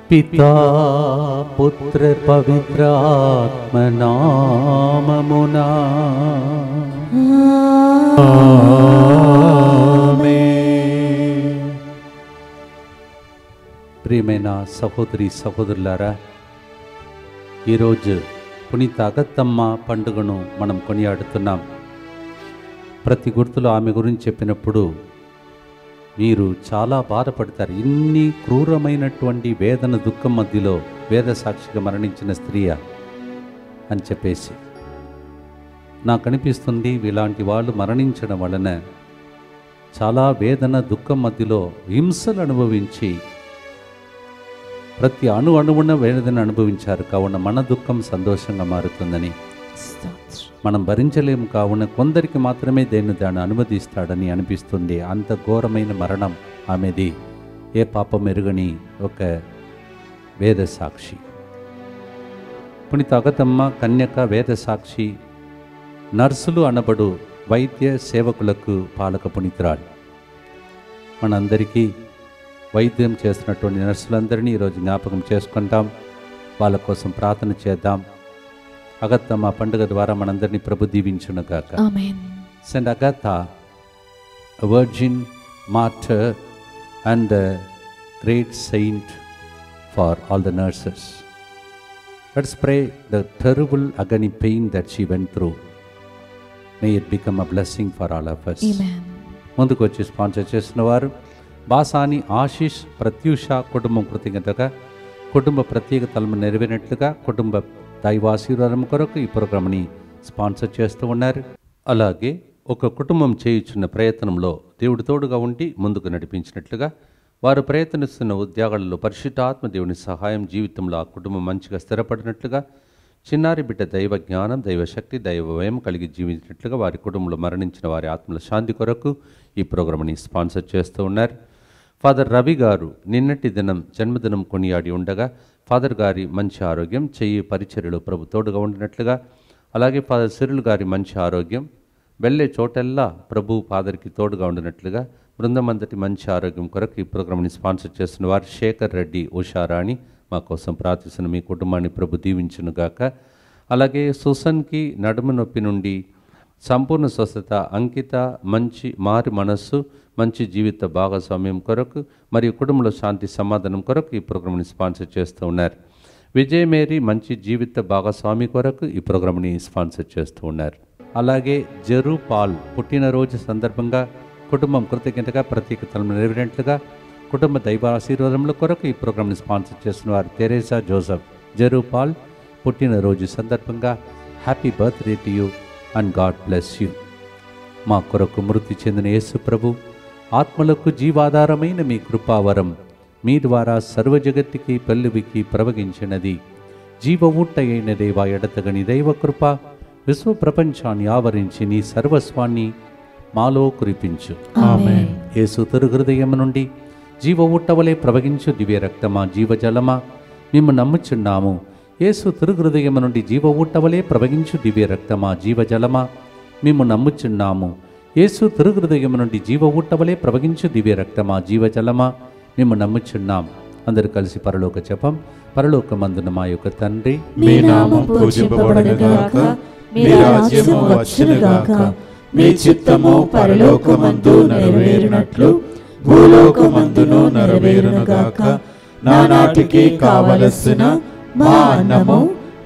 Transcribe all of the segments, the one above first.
పితా పుత్ర పవిత్రాత్మ నామమునా ఆమేన్. ప్రియమైన సహోదరి సహోదరులారా, ఈరోజు పునీత అగత్తమ్మ పండుగను మనం కొనియాడుతున్నాం. ప్రతి గుర్తులో ఆమె గురించి చెప్పినప్పుడు మీరు చాలా బాధపడతారు. ఇన్ని క్రూరమైనటువంటి వేదన దుఃఖం మధ్యలో వేద సాక్షిగా మరణించిన స్త్రీయా అని చెప్పేసి నాకు అనిపిస్తుంది. ఇలాంటి వాళ్ళు మరణించడం వలన చాలా వేదన దుఃఖం మధ్యలో హింసలు అనుభవించి ప్రతి అణువున వేదన అనుభవించారు. కావున మన దుఃఖం సంతోషంగా మారుతుందని మనం భరించలేము. కావున కొందరికి మాత్రమే దాన్ని అనుమతిస్తాడని అనిపిస్తుంది. అంత ఘోరమైన మరణం ఆమెది. ఏ పాపం ఎరుగని ఒక వేద సాక్షి. పునీత అగతమ్మ కన్యక వేద సాక్షి, నర్సులు అనబడు వైద్య సేవకులకు పాలక పునీతురాలు. మనందరికీ వైద్యం చేస్తున్నటువంటి నర్సులందరినీ ఈరోజు జ్ఞాపకం చేసుకుంటాం. వాళ్ళ కోసం ప్రార్థన చేద్దాం. అగత్తమ్మ పండుగ ద్వారా మనందరినీ ప్రభు దీవించునుగాక. ఆమేన్. Saint Agatha, a virgin martyr and a great saint for all the nurses. Let's pray the terrible agony pain that she went through. May it become a blessing for all of us. Amen. ముందుకు వచ్చి sponsor చేసిన వారు బాసాని ఆశీష్ ప్రత్యూష కుటుంబం కృతజ్ఞతగా కుటుంబ ప్రత్యేకతలను నెరవేరినట్లుగా కుటుంబ దైవాశీర్వాదం కొరకు ఈ ప్రోగ్రామ్ని స్పాన్సర్ చేస్తూ ఉన్నారు. అలాగే ఒక కుటుంబం చేయుచున్న ప్రయత్నంలో దేవుడి తోడుగా ఉండి ముందుకు నడిపించినట్లుగా వారు ప్రయత్నిస్తున్న ఉద్యోగాలలో పరిశుద్ధాత్మ దేవుని సహాయం జీవితంలో ఆ కుటుంబం మంచిగా స్థిరపడినట్లుగా చిన్నారి బిడ్డ దైవ జ్ఞానం దైవశక్తి దైవభయం కలిగి జీవించినట్లుగా వారి కుటుంబంలో మరణించిన వారి ఆత్మల శాంతి కొరకు ఈ ప్రోగ్రామ్ని స్పాన్సర్ చేస్తూ ఉన్నారు. ఫాదర్ రవి గారు నిన్నటి దినం జన్మదినం కొనియాడి ఉండగా ఫాదర్ గారి మంచి ఆరోగ్యం, చెయ్యి పరిచర్యలో ప్రభు తోడుగా ఉండినట్లుగా, అలాగే ఫాదర్ సిరుల్ గారి మంచి ఆరోగ్యం, వెళ్ళే చోటెల్లా ప్రభు ఫాదర్కి తోడుగా ఉండినట్లుగా బృందం అంతటి మంచి ఆరోగ్యం కొరకు ఈ ప్రోగ్రామ్ని స్పాన్సర్ చేస్తున్న వారు శేఖర్ రెడ్డి, ఉషారాణి మా కోసం ప్రార్థిస్తున్న మీ కుటుంబాన్ని ప్రభు దీవించునుగాక. అలాగే సుసన్కి నడుము నొప్పి నుండి సంపూర్ణ స్వస్థత, అంకిత మంచి మారి మనస్సు మంచి జీవిత భాగస్వామ్యం కొరకు మరియు కుటుంబంలో శాంతి సమాధానం కొరకు ఈ ప్రోగ్రామ్ని స్పాన్సర్ చేస్తూ ఉన్నారు. విజయమేరీ మంచి జీవిత భాగస్వామి కొరకు ఈ ప్రోగ్రామ్ని స్పాన్సర్ చేస్తూ ఉన్నారు. అలాగే జెరు పాల్ పుట్టినరోజు సందర్భంగా కుటుంబం కృతజ్ఞతగా ప్రత్యేకతలను నెరవేరినట్లుగా కుటుంబ దైవ ఆశీర్వాదముల కొరకు ఈ ప్రోగ్రామ్ని స్పాన్సర్ చేస్తున్న వారు తెరేసా జోసఫ్. జెరు పాల్ పుట్టినరోజు సందర్భంగా happy birthday to you and God bless you. మా కొరకు మృతి చెందిన యేసు ప్రభు ఆత్మలకు జీవాధారమైన మీ కృపావరం మీ ద్వారా సర్వజగత్తుకి పెళ్ళువికి ప్రవగించినది. జీవ ఊట అయిన దేవా, ఎడతగని దైవ కృప విశ్వ ప్రపంచాన్ని ఆవరించి నీ సర్వస్వాన్ని మాలో కురిపించు. ఆమేన్. యేసు తిరు హృదయం నుండి జీవ ఊటవలే ప్రవగించు దివ్య రక్తమా, జీవజలమా, మేము నమ్ముచున్నాము. యేసు తిరు హృదయం నుండి జీవ ఊటవలే ప్రవగించు దివ్య రక్తమా, జీవజలమా, మేము నమ్ముచున్నాము. యేసు తిరు హృదయం నుండి జీవ ఊటవలే ప్రవగించు దివ్య రక్తమా, జీవజలమా, మేము నమ్ముచున్నాం. అందరూ కలిసి పరలోక జపం. పరలోకమందున మా యొక్క తండ్రి, మీ నామం పూజింపబడునుగాక, మీ రాజ్యము వచ్చునుగాక, మీ చిత్తము పరలోకమందు నెరవేరినట్లు భూలోకమందును నెరవేరునుగాక. నానాటికి కావలసిన మా అన్నము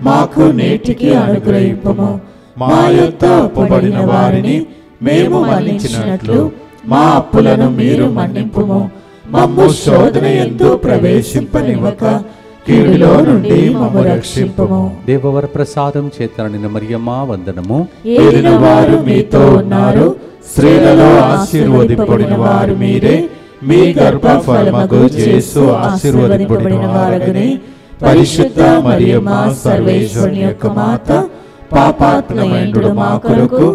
మాకు నేటికి అనుగ్రహింపుము. మా యొద్ద అప్పుబడిన వారిని మేము మన్నించినట్లు మా అప్పులను మీరు మన్నింపుము. మమ్ము శోధన యందు ప్రవేశింపనివ్వక కీడులో నుండి మమ్ము రక్షింపుము. దేవవర ప్రసాదం చేతననిన మరియమ్మ వందనము. ఏలిన వారు మీతో ఉన్నారు, స్త్రీలలో ఆశీర్వదింపబడిన వారు మీరే. మీ గర్భఫలమగు యేసు ఆశీర్వదింపబడిన వారగునే. పరిశుద్ధ మరియమ్మ సర్వేశ్వరుని యొక్క మాత, పాపాత్ములైన మా కొరకు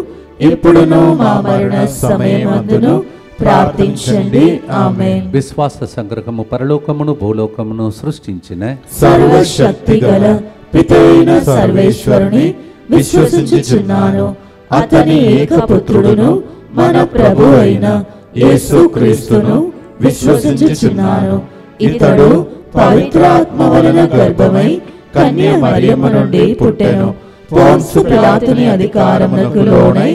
ఇప్పుడును మా మరణ సమయమందును ప్రార్థించండి. ఆమేన్. విశ్వాస సంగ్రహము పరలోకమును భూలోకమును సృష్టించిన సర్వశక్తి గల పితైన సర్వేశ్వరుని విశ్వసించుచున్నాను. అతని ఏకపుత్రుడును మన ప్రభు అయిన యేసుక్రీస్తును విశ్వసించుచున్నాను. ఇతడు పవిత్రాత్మ వలన గర్భమై కన్య మరియమ్మ నుండి పుట్టెను. పోన్సు పిలాతుని అధికారమునకు లోనై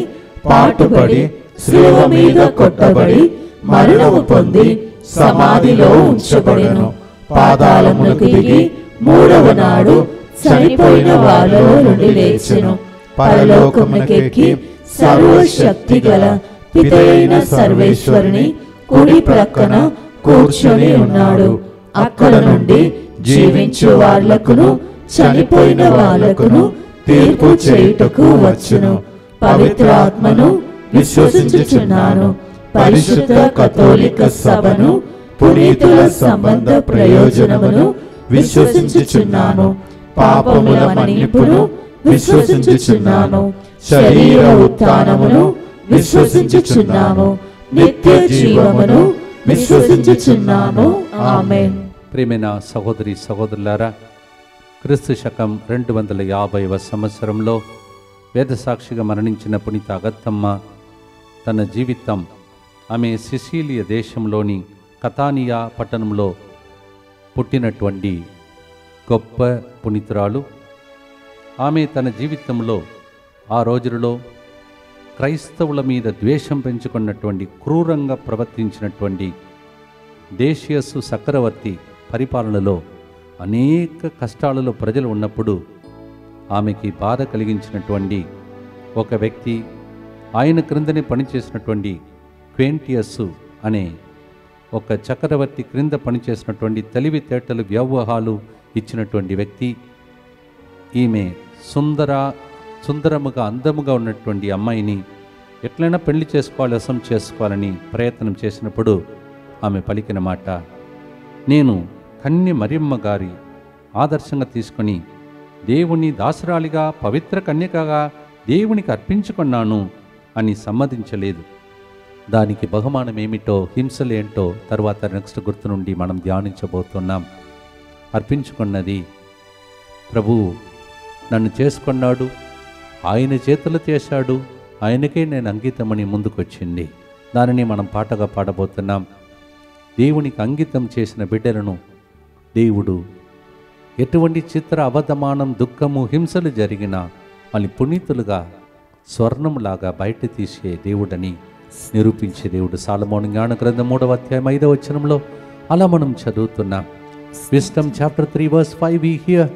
పాటుపడి శిలువ మీద కొట్టబడి మరణము పొంది సమాధిలో ఉంచబడెను. పాతాళమునకు దిగి మూడవ నాడు చనిపోయిన వారిలో నుండి లేచెను. పరలోకమునకెక్కి సర్వశక్తి గల పితైన సర్వేశ్వరుని కుడి ప్రక్కన కూర్చొని ఉన్నాడు. అక్కడ నుండి జీవించు వాళ్ళకును చనిపోయిన వాళ్ళకును తీర్పు చేయుటకు వచ్చును. పవిత్రాత్మను విశ్వసించుచున్నాను. పరిశుద్ధ కథోలిక సభను, పునీతుల సంబంధ ప్రయోజనమును విశ్వసించుచున్నాను. పాపముల మన్నిపును విశ్వసించుచున్నాను. శరీర ఉత్థానమును విశ్వసించుచున్నాను. నిత్య జీవమును విశ్వసించుచున్నాను. ఆమేన్. ప్రియమైన సహోదరి సహోదరులారా, క్రీస్తు శకం 250వ సంవత్సరంలో వేదసాక్షిగా మరణించిన పునీత అగత్తమ్మ తన జీవితం, ఆమె సిసిలియా దేశంలోని కతానియా పట్టణంలో పుట్టినటువంటి గొప్ప పునీతురాలు. ఆమె తన జీవితంలో ఆ రోజులలో క్రైస్తవుల మీద ద్వేషం పెంచుకున్నటువంటి, క్రూరంగా ప్రవర్తించినటువంటి దేశీయసు చక్రవర్తి పరిపాలనలో అనేక కష్టాలలో ప్రజలు ఉన్నప్పుడు ఆమెకి బాధ కలిగించినటువంటి ఒక వ్యక్తి, ఆయన క్రిందనే పనిచేసినటువంటి క్వెంటియస్సు అనే ఒక చక్రవర్తి క్రింద పనిచేసినటువంటి తెలివితేటలు వ్యవహారాలు ఇచ్చినటువంటి వ్యక్తి. ఈమె సుందరముగా అందముగా ఉన్నటువంటి అమ్మాయిని ఎట్లయినా పెళ్లి చేసుకోవాలని ప్రయత్నం చేసినప్పుడు ఆమె పలికిన మాట, నేను కన్య మరియమ్మ గారి ఆదర్శంగా తీసుకొని దేవుని దాసరాలిగా, పవిత్ర కన్యకగా దేవునికి అర్పించుకున్నాను అని సమ్మతించలేదు. దానికి బహుమానం ఏమిటో, హింసలేంటో తర్వాత నెక్స్ట్ గుర్తు నుండి మనం ధ్యానించబోతున్నాం. అర్పించుకున్నది ప్రభువు నన్ను చేసుకున్నాడు, ఆయన చేతులు చేశాడు, ఆయనకే నేను అంకితమని ముందుకొచ్చింది. దానిని మనం పాటగా పాడబోతున్నాం. దేవునికి అంకితం చేసిన బిడ్డలను దేవుడు ఎటువంటి చిత్ర అవధమానం, దుఃఖము, హింసలు జరిగినా మళ్ళీ పునీతులుగా స్వర్ణములాగా బయట తీసే దేవుడని నిరూపించే దేవుడు. సాలమోను జ్ఞాన గ్రంథం 3వ అధ్యాయం 5వ వచనంలో అలా మనం చదువుతున్నాం. Wisdom chapter 3 verse 5 we hear,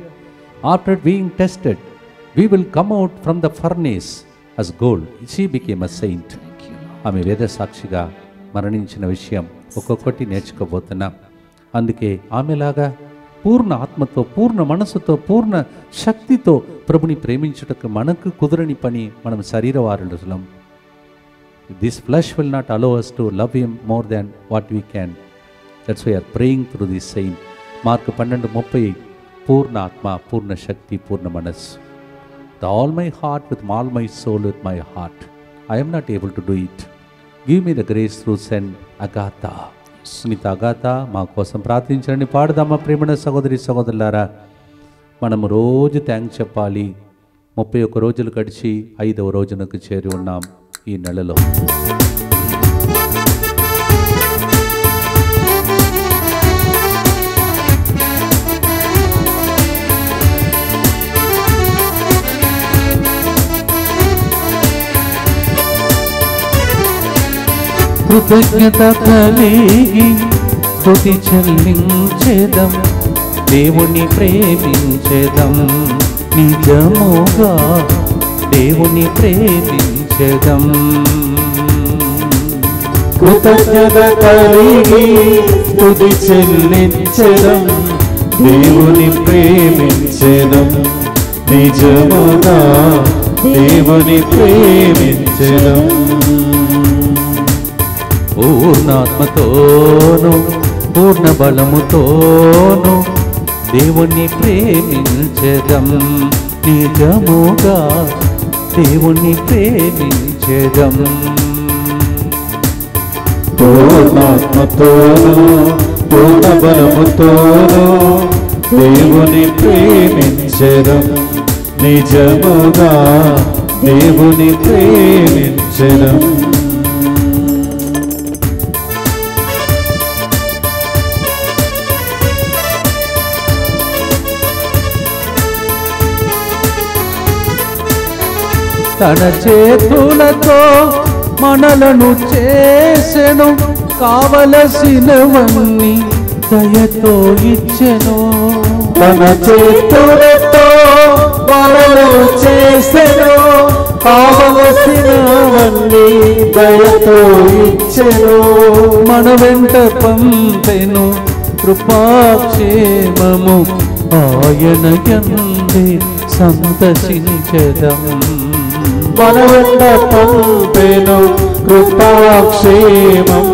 after being tested we will come out from the furnace as gold. She became a saint. ఆమె వేద సాక్షిగా మరణించిన విషయం ఒక్కొక్కటి నేర్చుకోబోతున్నాం. అందుకే ఆమెలాగా పూర్ణ ఆత్మతో, పూర్ణ మనసుతో, పూర్ణ శక్తితో ప్రభుని ప్రేమించుటకు మనకు కుదరని పని. మనం శరీరవారులం. This flesh will not allow us to love him more than what we can. That's why we are praying through this saint. Mark 12:30 పూర్ణ ఆత్మ, పూర్ణ శక్తి, పూర్ణ మనస్సు. With all my heart, with all my soul, with my heart, I am not able to do it. Give me the grace through Saint Agatha. Sunitha Agatha మా కోసం ప్రార్థించండి. పాడదామా ప్రేమణ సహోదరి సహోదరులారా. మనము రోజు thanks చెప్పాలి. 31 రోజులు గడిచి 5వ రోజునకు చేరి ఉన్నాం ఈ నెలలో. కృతజ్ఞత కలిగి స్తుతి చెల్లించెదం, దేవుని ప్రేమించెదం, నిజముగా దేవుని ప్రేమించెదం. కృతజ్ఞత కలిగి స్తుతి చెల్లించెదం, దేవుని ప్రేమించెదం, నిజముగా దేవుని ప్రేమించెదం. పూర్ణాత్మతోను పూర్ణ బలముతోను దేవుని ప్రేమించెదం, నిజముగా దేవుని ప్రేమించెదం. పూర్ణాత్మతోను పూర్ణ బలముతోను దేవుని ప్రేమించెదం, నిజముగా దేవుని ప్రేమించెదం. తన చేతులతో మనలను చేసెను, కావలసినవన్నీ దయతో ఇచ్చెను. తన చేతులతో మనలను చేసెను, కావలసినవన్నీ దయతో ఇచ్చెను. మన వెంట పంపెను కృపాక్షేమము, ఆయన యందే సంతసించెదం. మన వెంట పంపెను కృపాక్షేమం,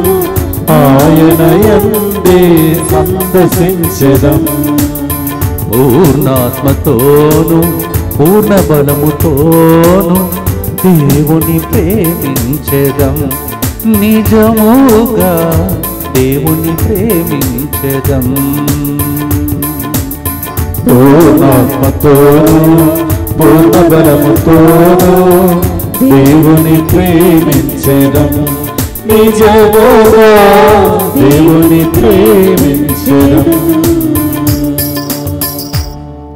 ఆయన యందే సంతసించెదం. పూర్ణాత్మతోను పూర్ణ బలముతోను దేవుని ప్రేమించెదం, నిజముగా దేవుని ప్రేమించెదం. పూర్ణాత్మతోను పూర్ణ బలముతోను దేవుని ప్రేమించెదం, నిజముగా దేవుని ప్రేమించెదం.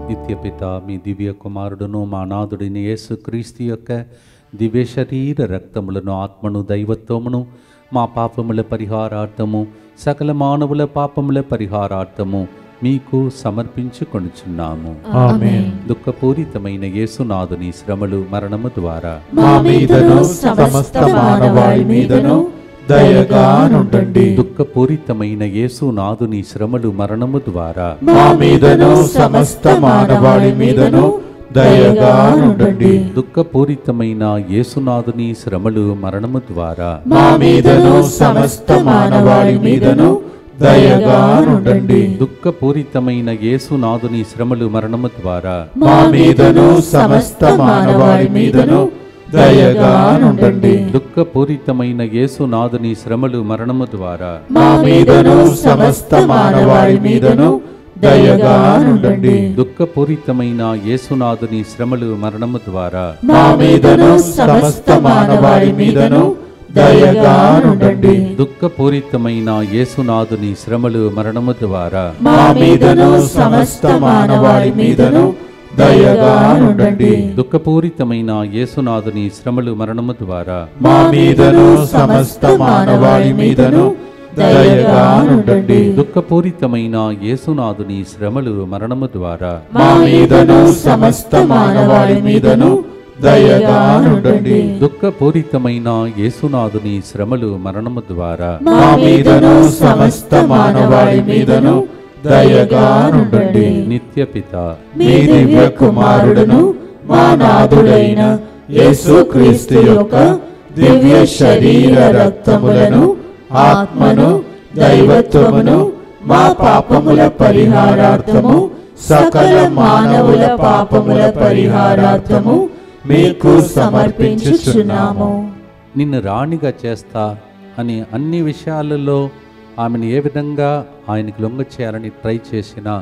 నిత్యపిత మీ దివ్య కుమారుడును మా నాథుడిని యేసుక్రీస్తు యొక్క దివ్య శరీర రక్తములను, ఆత్మను, దైవత్వమును మా పాపముల పరిహారార్థము, సకల మానవుల పాపముల పరిహారార్థము మీకు సమర్పించుకొనుచున్నాము. ఆమేన్. దుఃఖపూరితమైన యేసునాథుని శ్రమలు, మరణము ద్వారా మా మీదను సమస్త మానవాళి మీదను దయగా నుండండి. దుఃఖపూరితమైన యేసునాథుని శ్రమలు, మరణము ద్వారా మా మీదను సమస్త మానవాళి మీదను దయగా నుండండి. దుఃఖపూరితమైన యేసునాథుని శ్రమలు, మరణము ద్వారా మా మీదను సమస్త మానవాళి మీదను దయగా నుండండి. దుఃఖపూరితమైన యేసునాథుని శ్రమలు, మరణము ద్వారా మా మీదను సమస్త మానవాళి మీదను దయగా నుండండి. దుఃఖపూరితమైన యేసునాథుని శ్రమలు, మరణము ద్వారా మా మీదను సమస్త మానవాళి మీదను దయగా నుండండి. దుఃఖపూరితమైన యేసునాథుని శ్రమలు, మరణము ద్వారా మా మీదను సమస్త మానవాళి మీదను దయగా నుండండి. దుఃఖపూరితమైన యేసునాథుని శ్రమలు, మరణము ద్వారా మా మీదను సమస్త మానవాళి మీదను దయగా నుండండి. దుఃఖపూరితమైన యేసునాథుని శ్రమలు, మరణము ద్వారా మా మీదను సమస్త మానవాళి మీదను దయగా నుండండి. దుఃఖపూరితమైన యేసునాథుని శ్రమలు, మరణము ద్వారా మా మీదను సమస్త మానవాళి మీదను దయగా నుండండి. దుఃఖపూరితమైన యేసునాథుని శ్రమలు, మరణము ద్వారా మా మీదను సమస్త మానవాళి మీదను దయగా నుండండి. నిత్యపిత మీ దివ్య కుమారుడును మా నాథుడైన యేసుక్రీస్తు యొక్క దివ్య శరీర రక్తములను, ఆత్మను, దైవత్వమును మా పాపముల పరిహారార్థము, సకల మానవుల పాపముల పరిహారార్థము మీకు సమర్పించుచున్నాము. నిన్ను రాణిగా చేస్తా అని అన్ని విషయాలలో ఆమెను ఏ విధంగా ఆయనకి లొంగ చేయాలని ట్రై చేసినా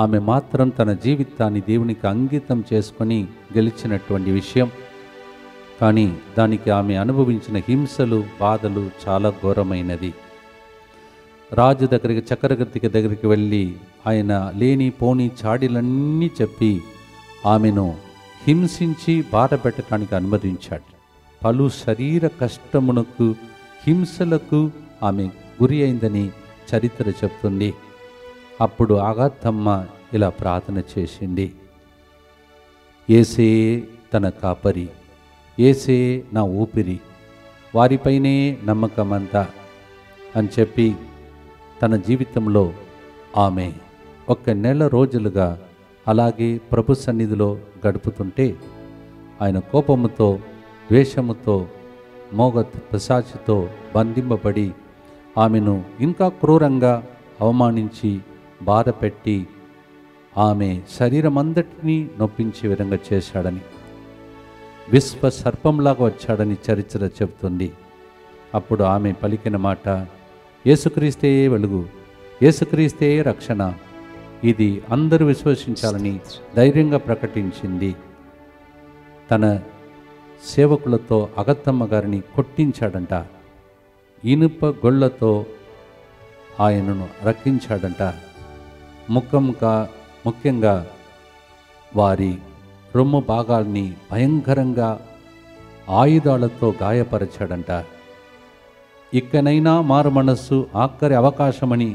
ఆమె మాత్రం తన జీవితాన్ని దేవునికి అంకితం చేసుకొని గెలిచినటువంటి విషయం. కానీ దానికి ఆమె అనుభవించిన హింసలు, బాధలు చాలా ఘోరమైనది. రాజు దగ్గరికి, చక్రవర్తికి దగ్గరికి వెళ్ళి ఆయన లేని పోని చాడీలన్నీ చెప్పి ఆమెను హింసించి బాధ పెట్టడానికి అనుమతించాడు. పలు శరీర కష్టమునకు, హింసలకు ఆమె గురి అయిందని చరిత్ర చెప్తుంది. అప్పుడు ఆగాతమ్మ ఇలా ప్రార్థన చేసింది, యేసే తన కాపరి, యేసే నా ఊపిరి, వారిపైనే నమ్మకమంతా అని చెప్పి తన జీవితంలో ఆమె 1 నెల రోజులుగా అలాగే ప్రభు సన్నిధిలో గడుపుతుంటే ఆయన కోపముతో, ద్వేషముతో, మోగ పిశాచితో బంధింపబడి ఆమెను ఇంకా క్రూరంగా అవమానించి బాధపెట్టి ఆమె శరీరమంతటినీ నొప్పించే విధంగా చేశాడని, విశ్వ సర్పంలాగా వచ్చాడని చరిత్ర చెబుతుంది. అప్పుడు ఆమె పలికిన మాట, యేసుక్రీస్తే వెలుగు, యేసుక్రీస్తే రక్షణ, ఇది అందరూ విశ్వసించాలని ధైర్యంగా ప్రకటించింది. తన సేవకులతో అగత్తమ్మ గారిని కొట్టించాడంట, ఇనుప గొళ్ళతో ఆయనను రక్షించాడంట. ముఖ్యంగా వారి రొమ్ము భాగాల్ని భయంకరంగా ఆయుధాలతో గాయపరిచాడంట. ఇకనైనా మారు మనస్సు ఆఖరి అవకాశమని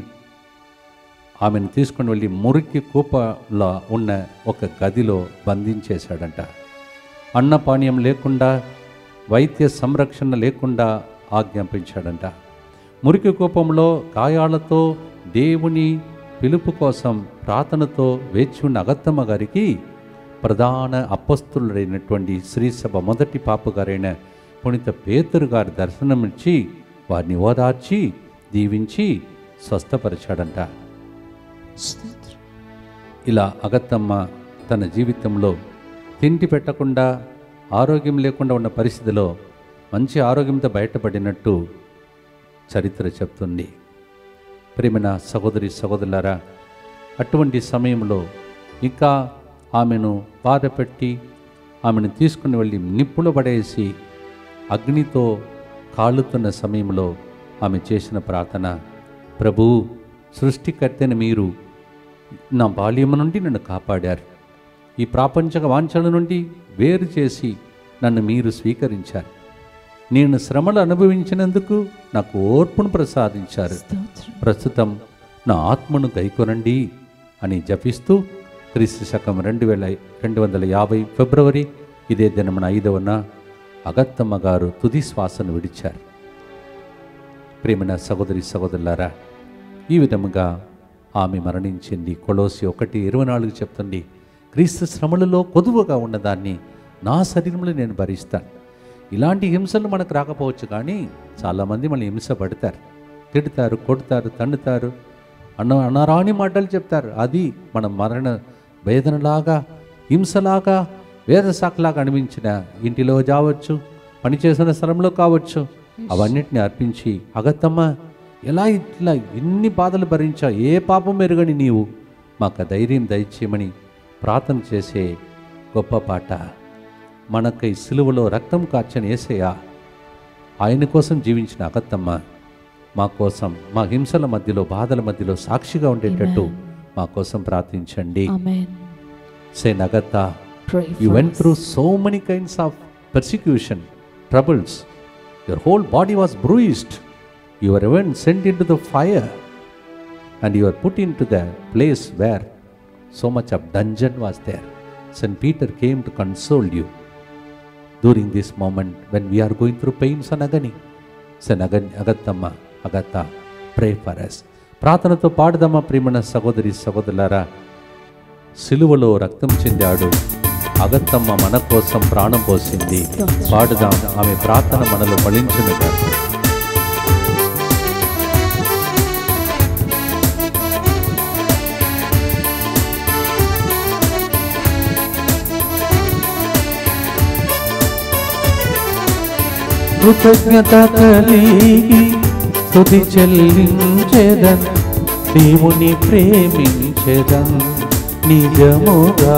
ఆమెను తీసుకుని వెళ్ళి మురికి కూపలో ఉన్న ఒక గదిలో బంధించేశాడంట. అన్నపానీయం లేకుండా, వైద్య సంరక్షణ లేకుండా ఆజ్ఞాపించాడంట. మురికి కూపంలో గాయాలతో దేవుని పిలుపు కోసం ప్రార్థనతో వేచి ఉన్న అగత్తమ్మ గారికి ప్రధాన అపొస్తలుడైనటువంటి శ్రీసభ మొదటి పాపుగారైన పునీత పేతురు గారి దర్శనమిచ్చి వారిని ఓదార్చి దీవించి స్వస్థపరిచాడంట. ఇలా అగత్తమ్మ తన జీవితంలో తిండి పెట్టకుండా, ఆరోగ్యం లేకుండా ఉన్న పరిస్థితిలో మంచి ఆరోగ్యంతో బయటపడినట్టు చరిత్ర చెప్తుంది. ప్రియమైన సహోదరి సహోదరులారా, అటువంటి సమయంలో ఇంకా ఆమెను బాధపెట్టి ఆమెను తీసుకుని వెళ్ళి నిప్పులు పడేసి అగ్నితో కాలుతున్న సమయంలో ఆమె చేసిన ప్రార్థన, ప్రభు, సృష్టికర్తని మీరు నా బాల్యము నుండి నన్ను కాపాడారు. ఈ ప్రాపంచక వాంఛల నుండి వేరు చేసి నన్ను మీరు స్వీకరించారు. నేను శ్రమలు అనుభవించినందుకు నాకు ఓర్పును ప్రసాదించారు. ప్రస్తుతం నా ఆత్మను గైకొనండి అని జపిస్తూ క్రీస్తు శకం 2250 ఫిబ్రవరి ఇదే దినమున 5వ అగత్తమ్మ గారు తుది శ్వాసను విడిచారు. ప్రియమైన సహోదరి సహోదరులారా, ఈ విధముగా ఆమె మరణించింది. కొలోసి 1:24 చెప్తుంది, క్రీస్తు శ్రమలలో కొదువుగా ఉన్నదాన్ని నా శరీరంలో నేను భరిస్తాను. ఇలాంటి హింసలు మనకు రాకపోవచ్చు, కానీ చాలామంది మనల్ని హింస పడతారు, తిడతారు, కొడతారు, తన్నుతారు, అనరాని మాటలు చెప్తారు. అది మన మరణ వేదనలాగా, హింసలాగా, వేదసాకులాగా అనిపించిన ఇంటిలో కావచ్చు, పనిచేసిన స్థలంలో కావచ్చు, అవన్నిటిని అర్పించి అగత్తమ్మ ఎలా ఇట్లా ఎన్ని బాధలు భరించా, ఏ పాపం మెరుగని నీవు మాకు ధైర్యం దయచేయమని ప్రార్థన చేసే గొప్ప పాట. మనకై సిలువలో రక్తం కార్చని యేసయ్య, ఆయన కోసం జీవించిన అగత్తమ్మ మా కోసం, మా హింసల మధ్యలో, బాధల మధ్యలో సాక్షిగా ఉండేటట్టు మా కోసం ప్రార్థించండి. Saint Agatha, you went through so many kinds of persecution, troubles. Your whole body was bruised. You were even sent into the fire, and you were put into the place where so much of dungeon was there. Saint Peter came to console you during this moment when we are going through pains and agony. Saint Agathamma, Agatha, pray for us. ప్రార్థనతో పాడుదామా ప్రియమైన సహోదరి సహోదరులారా. సిలువలో రక్తం చెందాడు, అగత్తమ్మ మన కోసం ప్రాణం పోసింది. పాడుదాం, ఆమె ప్రార్థన మనలో ఫలించునుగా. కృతజ్ఞత కలిగి స్తుతి చెల్లించెదం, దేవుని ప్రేమించెదం, నిజముగా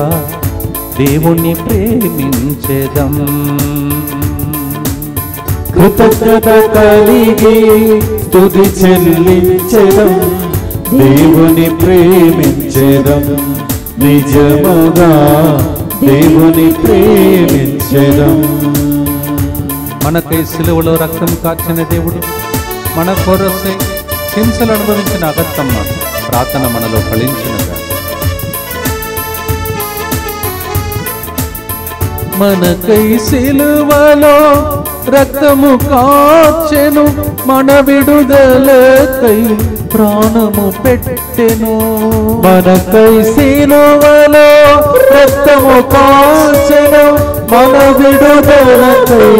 దేవుని ప్రేమించెదం. కృతజ్ఞత కలిగి స్తుతి చెల్లించెదం, దేవుని ప్రేమించెదం, నిజముగా దేవుని ప్రేమించెదం. మనకై సిలువలో రక్తం కార్చిన దేవుడు, మన కొరసై హింసలు అనుభవించిన అగత్తమ్మ ప్రార్థన మనలో ఫలించినగా. మనకై సిలువలో రక్తము కార్చెను, మన విడుదలకై ప్రాణము పెట్టెను. మనకై సిలువలో రక్తము కార్చెను, మన విడుదలకై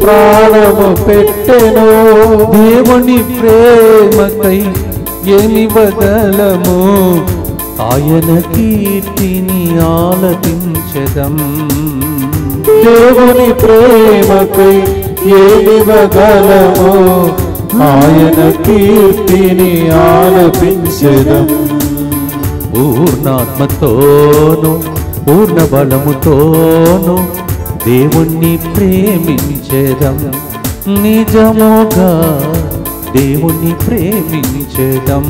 ప్రాణము పెట్టెను. దేవుని ప్రేమకై ఏమివ్వగలము, ఆయన కీర్తిని ఆలపించెదం. దేవుని ప్రేమకై ఏమివ్వగలము, ఆయన కీర్తిని ఆలపించెదం. పూర్ణాత్మతోను పూర్ణ బలముతోను దేవుణ్ణి ప్రేమించెదం, నిజముగా దేవుణ్ణి ప్రేమించెదం.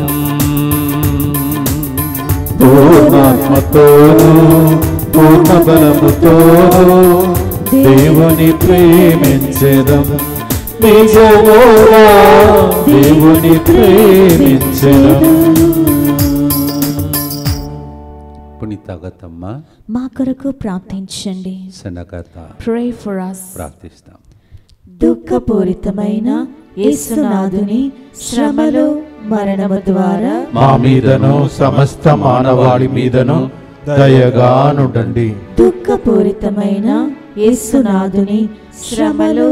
పూర్ణాత్మతోను పూర్ణ బలముతోను దేవుని ప్రేమించెదం, నిజముగా దేవుని ప్రేమించెదం. పునీత అగతమ్మ మా కొరకు ప్రార్థించండి. సనగత Pray for us. ప్రార్థిస్తాం. దుఃఖపూరితమైన యేసునాథుని శ్రమలు మరణము ద్వారా మా మీదను సమస్త మానవాళి మీదను దయగానుండండి. దుఃఖపూరితమైన యేసునాథుని శ్రమలు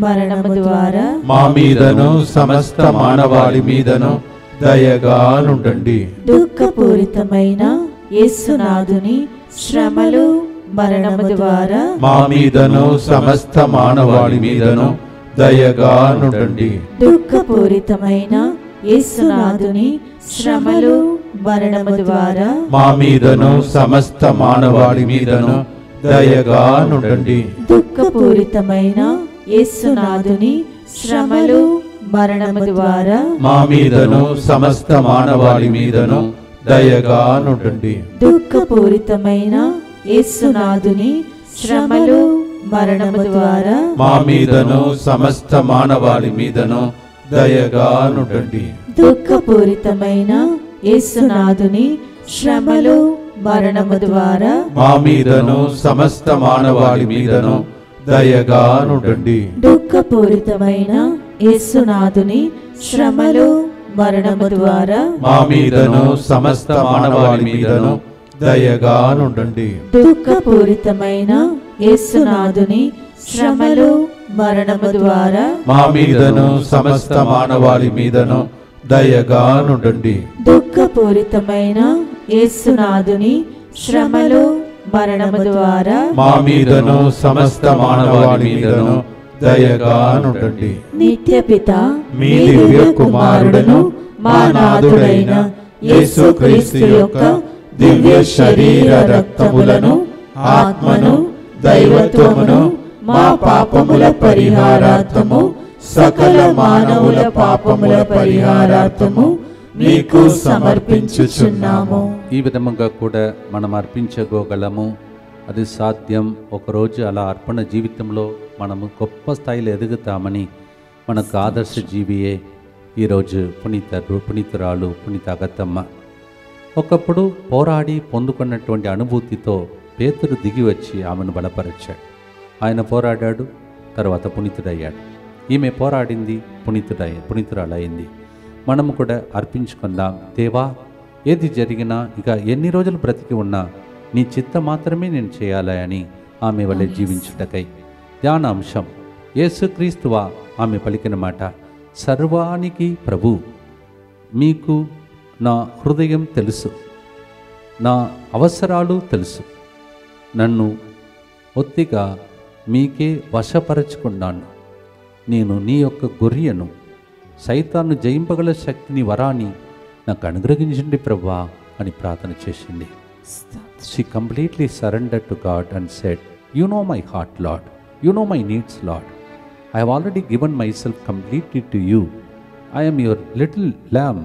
మరణము ద్వారా మా మీదను సమస్త మానవాళి మీదను దయగానుండండి. దుఃఖపూరితమైన యేసునాథుని శ్రమలు మరణము ద్వారా మా మీదను సమస్త మానవాళి మీదను దయగానుండండి. దుఃఖపూరితమైన యేసునాథుని శ్రమలు మరణము ద్వారా మా మీదను సమస్త మానవాళి మీదను దయగానుండండి. దుఃఖపూరితమైన యేసునాథుని శ్రమలు మరణము ద్వారా మా మీదను సమస్త మానవాళి మీదను దయగానుండండి. దుఃఖపూరితమైన యేసునాథుని శ్రమలు మరణము ద్వారా మా మీదను సమస్త మానవాళి మీదను దయగానుండండి. దుఃఖపూరితమైన యేసునాథుని శ్రమలు మరణము ద్వారా మా మీదను సమస్త మానవాళి మీదను దయగానుండండి. దుఃఖపూరితమైన యేసునాథుని శ్రమలు మరణము ద్వారా మా మీదను సమస్త మానవాళి మీదను దయగానుండండి. దుఃఖపూరితమైన యేసునాథుని శ్రమలు మరణము ద్వారా మా మీదను సమస్త మానవాళి మీదను దయగానుండండి. దుఃఖపూరితమైన యేసునాథుని శ్రమలు మరణము ద్వారా మా మీదను సమస్త మానవాళి మీదను దయగానుండండి. నిత్యపిత మీ దివ్య కుమారుడను మా నాథుడైన యేసుక్రీస్తు యొక్క దివ్య శరీర రక్తములను, ఆత్మను, దైవత్వమును మా పాపముల పరిహారార్థము, సకల మానవుల పాపముల పరిహారార్థము మీకు సమర్పించుచున్నాము. ఈ విధముగా కూడా మనం అర్పించగోగలము. అది సాధ్యం. ఒకరోజు అలా అర్పణ జీవితంలో మనము గొప్ప స్థాయిలో ఎదుగుతామని మనకు ఆదర్శ జీవియే ఈరోజు పునీతురాలు పునీత అగతమ్మ. ఒకప్పుడు పోరాడి పొందుకున్నటువంటి అనుభూతితో పేతురు దిగి వచ్చి ఆమెను బలపరిచాడు. ఆయన పోరాడాడు, తర్వాత పునీతుడయ్యాడు. ఈమె పోరాడింది, పునీతురాలయ్యింది. మనము కూడా అర్పించుకుందాం. దేవా, ఏది జరిగినా, ఇక ఎన్ని రోజులు బ్రతికి ఉన్నా నీ చిత్తం మాత్రమే నేను చేయాలి అని ఆమె వలె జీవించుటకై. ధ్యానాంశం: యేసుక్రీస్తువా ఆమె పలికిన మాట, సర్వానికి ప్రభు, మీకు నా హృదయం తెలుసు, నా అవసరాలు తెలుసు, నన్ను ఒత్తిగా మీకే వశపరచుకున్నాను. నేను నీ యొక్క గొర్రెను, సైతాన్ని జయింపగల శక్తిని, వరాన్ని నాకు అనుగ్రహించండి ప్రభువా అని ప్రార్థన చేసింది. She completely surrendered to God and said, "You know my heart, Lord. You know my needs, Lord. I have already given myself completely to you. I am your little lamb.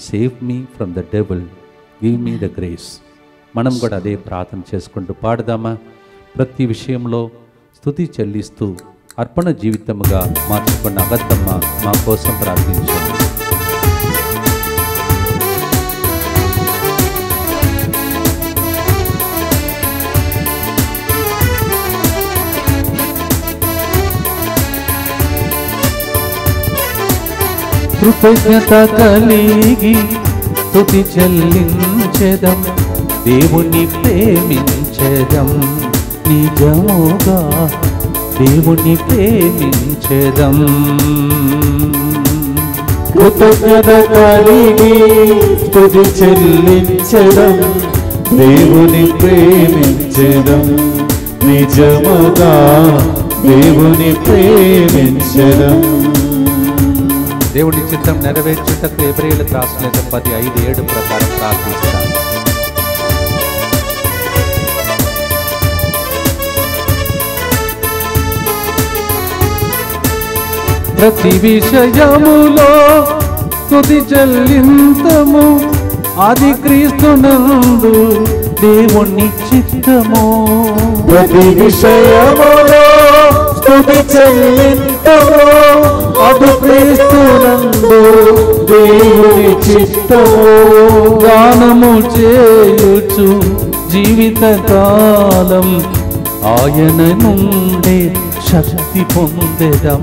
Save me from the devil. Give me the grace." మనం కూడా అదే ప్రార్థన చేసుకుంటూ పాడదామా? ప్రతి విషయంలో స్తుతి చెల్లిస్తూ అర్పణ జీవితముగా మార్చుకున్న అగతమ్మ మా కోసం ప్రార్థించండి. కృతజ్ఞత కలిగి స్తుతి చెల్లించెదం, దేవుని ప్రేమించెదం, నిజముగా దేవుని ప్రేమించెదం. కృతజ్ఞత కలిగి స్తుతి చెల్లించెదం, దేవుని ప్రేమించెదం, నిజముగా దేవుని ప్రేమించెదం. దేవుడి చిత్తం నెరవేర్చుటకు హెబ్రీయులకు రాసిన 10:5-7 ప్రకారం ప్రార్థిస్తాం. ప్రతి విషయములో స్తుతి చెల్లింతము, ఆది క్రీస్తునందు దేవుని చిత్తము. ప్రతి విషయములో స్తుతి చెల్లింతుము, అటు క్రీస్తునందు దేవుని చిత్తము. గానము చేయుచు జీవితకాలం ఆయన నుండి శక్తి పొందెదం.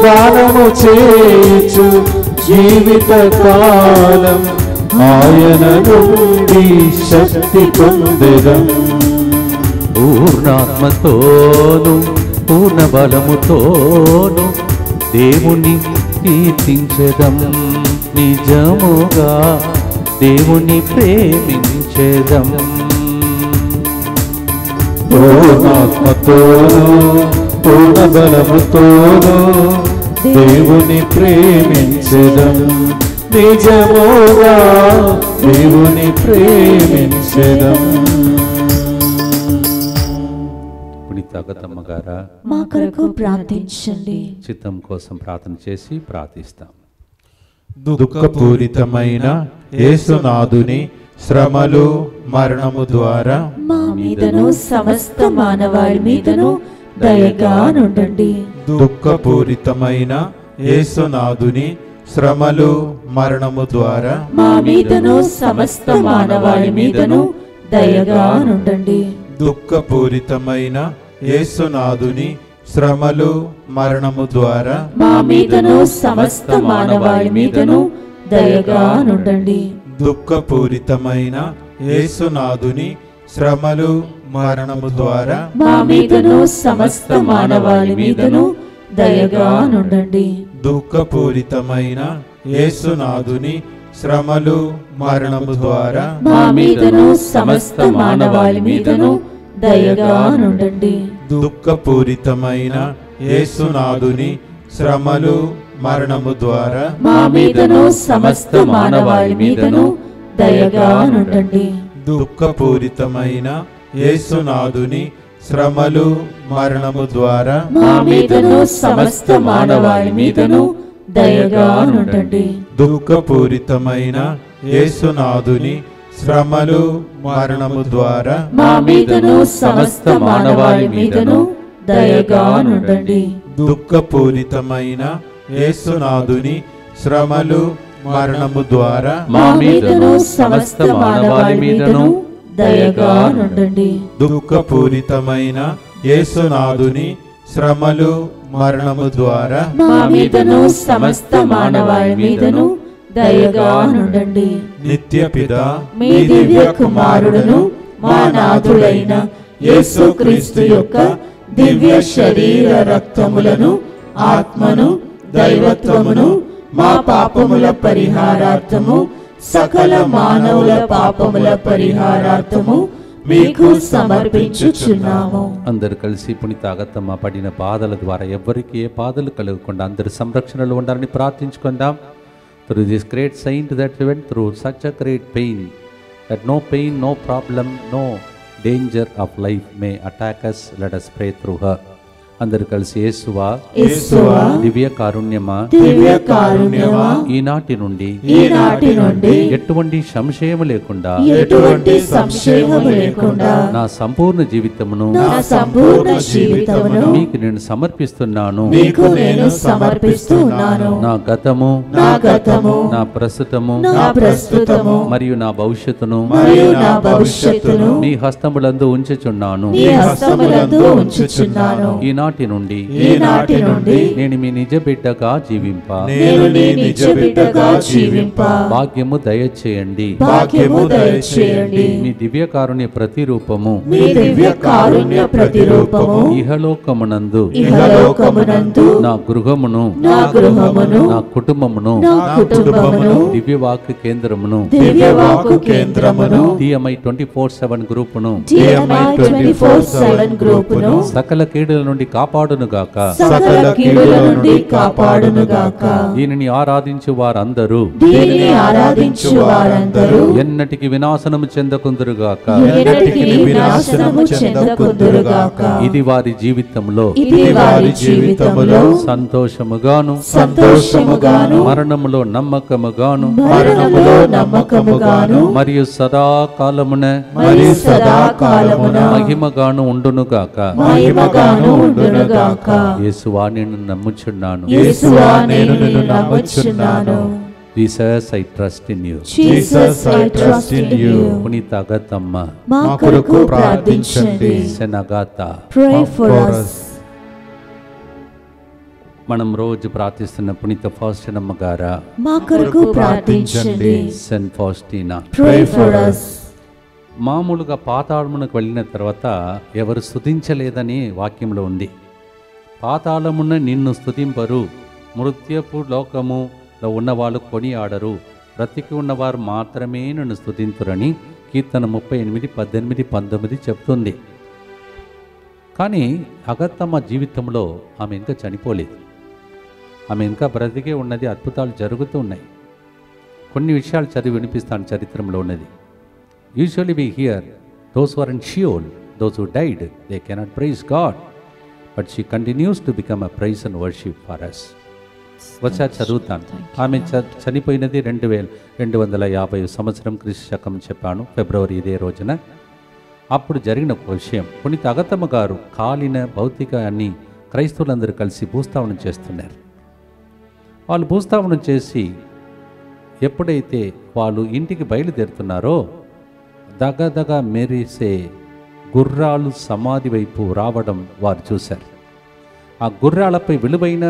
గానము చేయుచు జీవితకాలం ఆయన నుండి శక్తి పొందెదం. పూర్ణాత్మతోను పూర్ణ బలముతోను దేవుని కీర్తించెదం. నిజముగా దేవుని ప్రేమించెదం. పూర్ణాత్మతోను పూర్ణ బలముతోను దేవుని ప్రేమించెదం. నిజముగా దేవుని ప్రేమించెదం. పునీత అగతమ్మ గారా, మా కొరకు ప్రార్థించండి. చిత్తం కోసం ప్రార్థన చేసి ప్రార్థిస్తాం. దుఃఖపూరితమైన యేసునాథుని శ్రమలు మరణము ద్వారా మా మీదను సమస్త మానవాళి మీదను దయగా నుండండి. దుఃఖపూరితమైన యేసునాథుని శ్రమలు మరణము ద్వారా మా మీదను సమస్త మానవాళి మీదను దయగా నుండండి. దుఃఖపూరితమైన యేసునాథుని శ్రమలు మరణము ద్వారా మా మీదను సమస్త మానవాళి మీదను దయగా నుండండి. దుఃఖపూరితమైన యేసునాథుని శ్రమలు మరణము ద్వారా మా మీదను సమస్త మానవాళి మీదను దయగా నుండండి. దుఃఖపూరితమైన యేసునాథుని శ్రమలు మరణము ద్వారా మా మీదను సమస్త మానవాళి మీదను దయగా నుండండి. దుఃఖపూరితమైన యేసునాథుని శ్రమలు మరణము ద్వారా మా మీదను సమస్త మానవాళి మీదను దయగా నుండండి. దుఃఖపూరితమైన యేసునాథుని శ్రమలు మరణము ద్వారా మా మీదను సమస్త మానవాళి మీదను దయగా నుండండి. దుఃఖపూరితమైన యేసునాథుని శ్రమలు మరణము ద్వారా మా మీదను సమస్త మానవాళి మీదను దయగా నుండండి. దుఃఖపూరితమైన యేసునాథుని శ్రమలు మరణము ద్వారా మా మీదను సమస్త మానవాళి మీదను దయగా నుండండి. దుఃఖపూరితమైన యేసునాథుని శ్రమలు మరణము ద్వారా మా మీదను సమస్త మానవాళి మీదను దయగా నుండండి. నిత్యపిత మీ దివ్య కుమారుడును మా నాథుడైన యేసుక్రీస్తు యొక్క దివ్య శరీర రక్తములను ఆత్మను దైవత్వమును మా పాపముల పరిహారార్థము సకల మానవుల పాపముల పరిహారార్థము మీకు సమర్పించుచున్నాము. అందరు కలిసి పునీత అగతమ్మ పడిన బాధల ద్వారా ఎవ్వరికి ఏ బాధలు కలగకుండా అందరి సంరక్షణలో ఉండాలని ప్రార్థించుకుందాం. Through this great saint that went through such a great pain, that no pain, no problem, no danger of life may attack us, let us pray through her. అందరు కలిసి యేసువా యేసువా దివ్య కారుణ్యమా దివ్య కారుణ్యమా ఈనాటి నుండి ఎటువంటి సంశయము లేకుండా ఎటువంటి సంశయము లేకుండా నా సంపూర్ణ జీవితమును మీకు నేను సమర్పిస్తున్నాను. నా గతము నా ప్రస్తుతము మరియు నా భవిష్యత్తును మీ హస్తములందు ఉంచుచున్నాను. ఈనాటి నుండి నేను మీ నిజ బిడ్డగా జీవింప భాగ్యము దయచేయండి. మీ దివ్య కారుణ్య ప్రతిరూపము ఇహలోకమునందు నా గృహమును నా కుటుంబమును దివ్యవాక్కు కేంద్రమును TMI 24/7 గ్రూపును సకల కీడుల నుండి కాపాడునుగాక. సకల కీడుల నుండి కాపాడునుగాక. దీనిని ఆరాధించు వారందరూ దీనిని ఆరాధించు వారందరూ ఎన్నటికి వినాశనము చెందకుందురుగాక. ఎన్నటికీ వినాశనము చెందకుందురుగాక. ఇది వారి జీవితంలో ఇది వారి జీవితంలో సంతోషముగాను సంతోషముగాను మరణములో నమ్మకముగాను మరణములో నమ్మకముగాను మరియు సదాకాలమున మరియు సదాకాలమున మహిమగాను ఉండునుగాక. మహిమగాను ఉండునుగాక. యేసువా నిన్ను నమ్ముచున్నాను. యేసువా నేను నిన్ను నమ్ముచున్నాను. Jesus I trust in you. Jesus I trust in you. పునీత అగతమ్మ మా కొరకు ప్రార్థించండి. సెనగాత. Pray for us. మనం రోజు ప్రార్థిస్తున్న పునీత ఫాస్టినమ్మ గారా మా కొరకు ప్రార్థించండి. సెయింట్ ఫాస్టినా. Pray for us. మామూలుగా పాతాళమునకు వెళ్ళిన తర్వాత ఎవరు స్తుతించలేదని వాక్యంలో ఉంది. పాతాళమున నిన్ను స్తుతింపరు, మృత్యపు లోకములో ఉన్నవాళ్ళు కొనియాడరు, బ్రతికి ఉన్నవారు మాత్రమే నన్ను స్తుతింతురని కీర్తన 38, 18, 19 చెప్తుంది. కానీ అగత్తమ్మ జీవితంలో ఆమె ఇంకా చనిపోలేదు. ఆమె ఇంకా బ్రతికే ఉన్నది. అద్భుతాలు జరుగుతూ ఉన్నాయి. కొన్ని విషయాలు చదివి వినిపిస్తాను. చరిత్రలో ఉన్నది. Usually we hear those who are in Sheol, those who died, they cannot praise God, but she continues to become a praise and worship for us. ఒకసారి చదువుతాను. ఆమె చనిపోయినది 2250 సంవత్సరం క్రీస్తు శకం చెప్పాను, ఫిబ్రవరి ఇదే రోజున. అప్పుడు జరిగిన ఒక విషయం, పునీత అగతమ్మ గారు కాలిన భౌతికాన్ని క్రైస్తవులందరూ కలిసి భూస్థాపనం చేస్తున్నారు. వాళ్ళు భూస్థాపనం చేసి ఎప్పుడైతే వాళ్ళు ఇంటికి బయలుదేరుతున్నారో దగదగ మెరిసే గుర్రాలు సమాధి వైపు రావడం వారు చూశారు. ఆ గుర్రాలపై విలువైన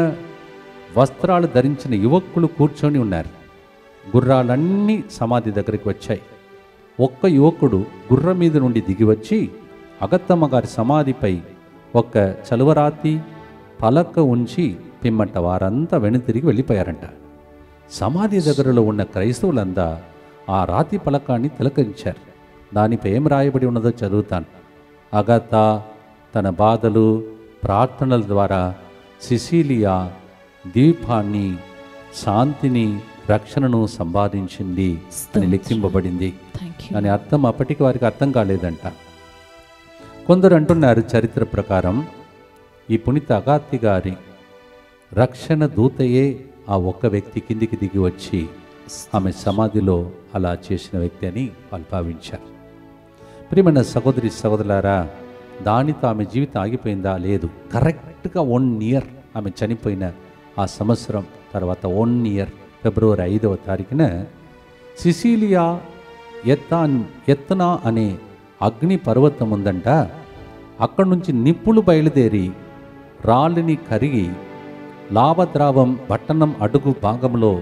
వస్త్రాలు ధరించిన యువకులు కూర్చొని ఉన్నారు. గుర్రాలన్నీ సమాధి దగ్గరికి వచ్చాయి. ఒక్క యువకుడు గుర్రం మీద నుండి దిగి వచ్చి అగత్తమ్మ గారి సమాధిపై ఒక చలువరాతి పలక ఉంచి పిమ్మట వారంతా వెనుతిరిగి వెళ్ళిపోయారంట. సమాధి దగ్గరలో ఉన్న క్రైస్తవులంతా ఆ రాతి పలకాన్ని తిలకించారు. దానిపై ఏం రాయబడి ఉన్నదో చదువుతాను. అగతా తన బాధలు ప్రార్థనల ద్వారా సిసిలియా ద్వీపాన్ని, శాంతిని, రక్షణను సంపాదించింది అని లెక్కింపబడింది. దాని అర్థం అప్పటికి వారికి అర్థం కాలేదంట. కొందరు అంటున్నారు చరిత్ర ప్రకారం ఈ పునీత అగాతి గారి రక్షణ దూతయే ఆ ఒక్క వ్యక్తి కిందికి దిగి వచ్చి ఆమె సమాధిలో అలా చేసిన వ్యక్తి అని వాళ్ళు భావించారు. ప్రియమైన సహోదరి సహోదరులారా, దానితో ఆమె జీవితం ఆగిపోయిందా? లేదు. కరెక్ట్గా 1 year ఆమె చనిపోయిన ఆ సంవత్సరం తర్వాత 1 year ఫిబ్రవరి 5వ తారీఖున సిసిలియా ఎత్తనా అనే అగ్ని పర్వతం ఉందంట. అక్కడి నుంచి నిప్పులు బయలుదేరి రాళ్ళని కరిగి లావద్రావం పట్టణం అడుగు భాగంలో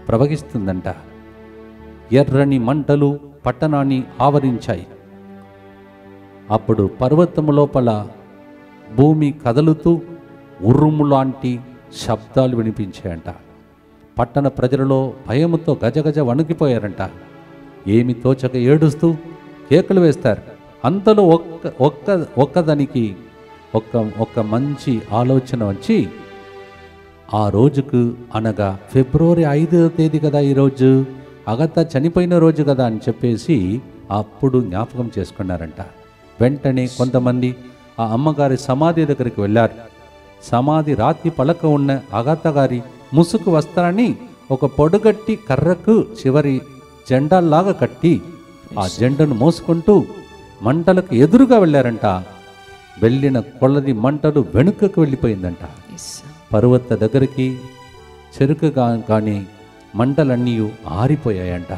ప్రవహిస్తుందంట. ఎర్రని మంటలు పట్టణాన్ని ఆవరించాయి. అప్పుడు పర్వతము లోపల భూమి కదలుతూ ఉరుము లాంటి శబ్దాలు వినిపించాయంట. పట్టణ ప్రజలలో భయముతో గజగజ వణికిపోయారంట. ఏమి తోచక ఏడుస్తూ కేకలు వేస్తారు. అంతలో ఒక్కదానికి ఒక్క మంచి ఆలోచన వచ్చి ఆ రోజుకు, అనగా ఫిబ్రవరి 5వ తేదీ కదా ఈరోజు, అగతా చనిపోయిన రోజు కదా అని చెప్పేసి అప్పుడు జ్ఞాపకం చేసుకున్నారంట. వెంటనే కొంతమంది ఆ అమ్మగారి సమాధి దగ్గరికి వెళ్ళారు. సమాధి రాతి పలక ఉన్న అగతా గారి ముసుగు వస్త్రాన్ని ఒక పొడుగట్టి కర్రకు చివరి జెండాల్లాగా కట్టి ఆ జెండను మోసుకుంటూ మంటలకు ఎదురుగా వెళ్ళారంట. వెళ్ళిన కొలది మంటలు వెనుకకు వెళ్ళిపోయిందంట. పర్వత దగ్గరికి చెరుకుగా కానీ మంటలన్నీ ఆరిపోయాయంట.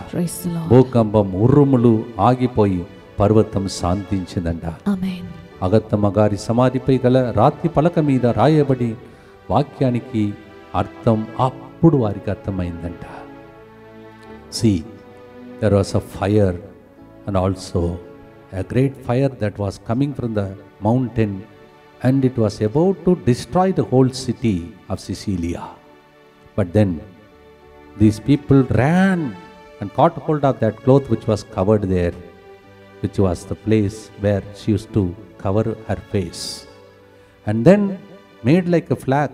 భూకంపం ఉర్రుములు ఆగిపోయి పర్వతం శాంతించిందంట. అగత్తమ్మ గారి సమాధిపై గల రాతి పలక మీద రాయబడి వాక్యానికి అర్థం అప్పుడు వారికి అర్థమైందంట. See, there was a fire and also a great fire that was coming from the mountain, and it was about to destroy the whole city of Sicilia. But then these people ran and caught hold of that cloth which was covered there, which was the place where she used to cover her face. And then made like a flag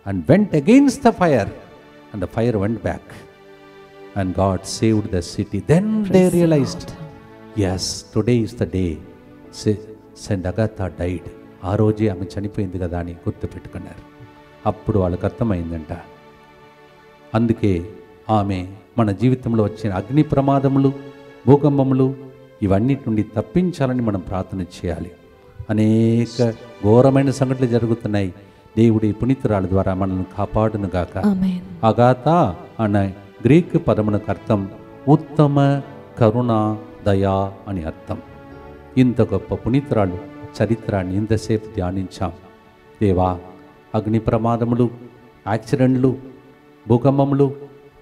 and went against the fire, and the fire went back, and God saved the city. Then they realized, yes, today is the day Saint Agatha died. ఆ రోజే ఆమె చనిపోయింది కదా అని గుర్తుపెట్టుకున్నారు. అప్పుడు వాళ్ళకి అర్థమైందంట. అందుకే ఆమె మన జీవితంలో వచ్చిన అగ్ని ప్రమాదములు, భూకంపములు ఇవన్నిటి నుండి తప్పించాలని మనం ప్రార్థన చేయాలి. అనేక ఘోరమైన సంఘటనలు జరుగుతున్నాయి. దేవుడి పునీతురాల ద్వారా మనల్ని కాపాడునుగాక. అగాథ అనే గ్రీక్ పదమునకు అర్థం ఉత్తమ, కరుణ, దయా అని అర్థం. ఇంత గొప్ప పునీతురాలు చరిత్రాన్ని ఇంతసేపు ధ్యానించాం. దేవా, అగ్ని ప్రమాదములు, యాక్సిడెంట్లు, భూకంపములు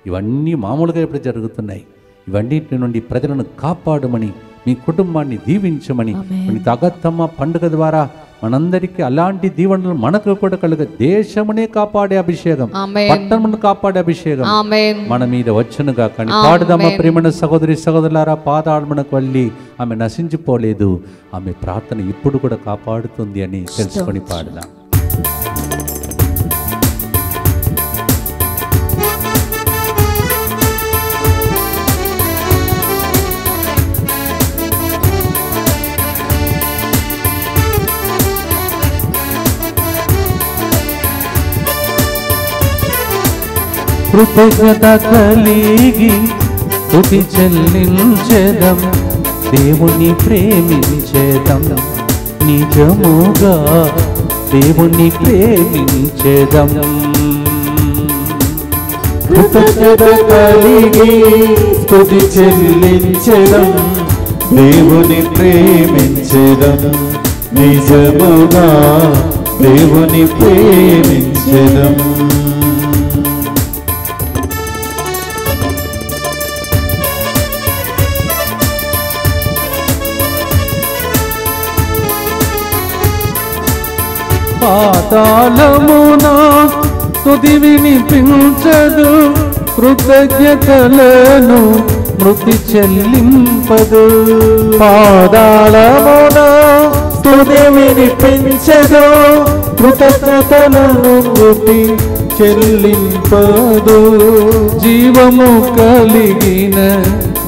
ఇవన్నీ మామూలుగా ఇప్పుడు జరుగుతున్నాయి. ఇవన్నిటి నుండి ప్రజలను కాపాడమని, మీ కుటుంబాన్ని దీవించమని, అగత్తమ్మ పండుగ ద్వారా మనందరికీ అలాంటి దీవెనలు మనకు కూడా కలుగ. దేశమునే కాపాడే అభిషేకం, పట్టణమును కాపాడే అభిషేకం మన మీద వచ్చునుగా. కానీ పాడుదమ్మ ప్రియమైన సహోదరి సహోదరులారా, పాదాళమునకు వెళ్ళి ఆమె నశించిపోలేదు. ఆమె ప్రార్థన ఇప్పుడు కూడా కాపాడుతుంది అని తెలుసుకొని పాడదాం. కృతజ్ఞత కలిగి స్తుతి చెల్లించెదం, దేవుని ప్రేమించెదం, నిజముగా దేవుని ప్రేమించెదం. కృతజ్ఞత కలిగి స్తుతి చెల్లించెదం, దేవుని ప్రేమించెదం, నిజముగా దేవుని ప్రేమించెదం. పాతాళమున స్తుతి వినిపించదు, కృతజ్ఞతలను మృతి చెల్లింపదు. పాతాళమున స్తుతి వినిపించదు, కృతజ్ఞతలను మృతి చెల్లింపదు. జీవము కలిగిన